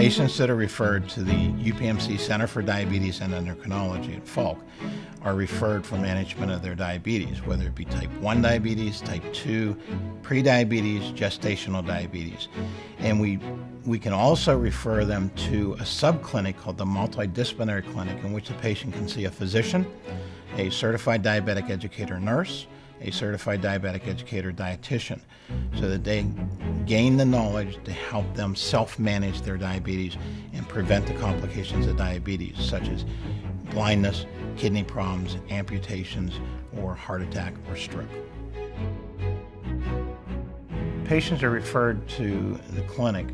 Patients that are referred to the UPMC Center for Diabetes and Endocrinology at Falk are referred for management of their diabetes, whether it be type 1 diabetes, type 2, prediabetes, gestational diabetes. And we can also refer them to a subclinic called the Multidisciplinary Clinic, in which the patient can see a physician, a certified diabetic educator nurse, a certified diabetic educator dietitian, so that they gain the knowledge to help them self-manage their diabetes and prevent the complications of diabetes, such as blindness, kidney problems, amputations, or heart attack or stroke. Patients are referred to the clinic.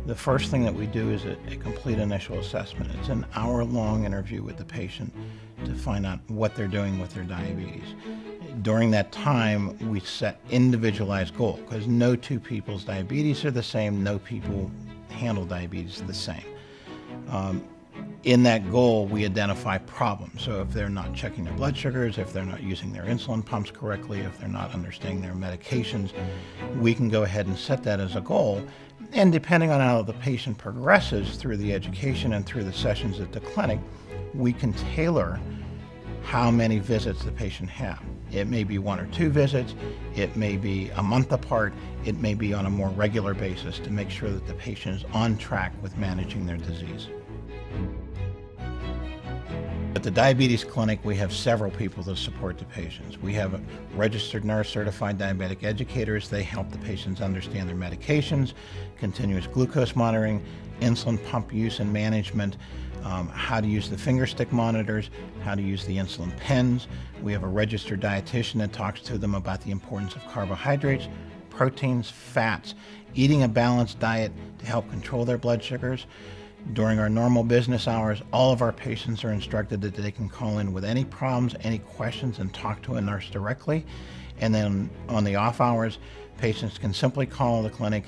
The first thing that we do is a complete initial assessment. It's an hour-long interview with the patient to find out what they're doing with their diabetes. During that time, we set individualized goals, because no two people's diabetes are the same, no people handle diabetes the same. In that goal, we identify problems. So if they're not checking their blood sugars, if they're not using their insulin pumps correctly, if they're not understanding their medications, we can go ahead and set that as a goal. And depending on how the patient progresses through the education and through the sessions at the clinic, we can tailor how many visits the patient have. It may be 1 or 2 visits, it may be a month apart, it may be on a more regular basis to make sure that the patient is on track with managing their disease. At the diabetes clinic, we have several people to support the patients. We have a registered nurse, certified diabetic educators. They help the patients understand their medications, continuous glucose monitoring, insulin pump use and management, how to use the finger stick monitors, how to use the insulin pens. We have a registered dietitian that talks to them about the importance of carbohydrates, proteins, fats, eating a balanced diet to help control their blood sugars. During our normal business hours, all of our patients are instructed that they can call in with any problems, any questions, and talk to a nurse directly. And then on the off hours, patients can simply call the clinic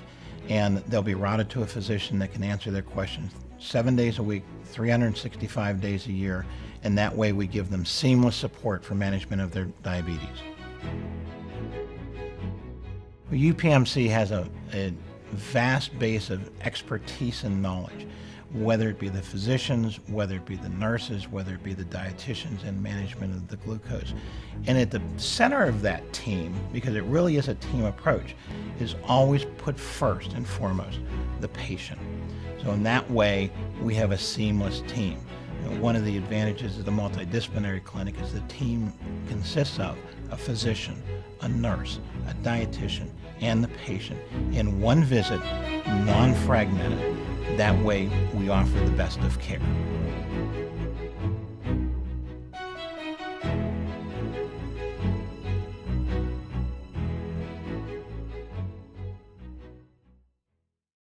and they'll be routed to a physician that can answer their questions 7 days a week, 365 days a year, and that way we give them seamless support for management of their diabetes. UPMC has a vast base of expertise and knowledge, whether it be the physicians, whether it be the nurses, whether it be the dietitians in management of the glucose. And at the center of that team, because it really is a team approach, is always put first and foremost the patient. So in that way, we have a seamless team. And one of the advantages of the multidisciplinary clinic is the team consists of a physician, a nurse, a dietitian, and the patient in one visit, non-fragmented. That way, we offer the best of care.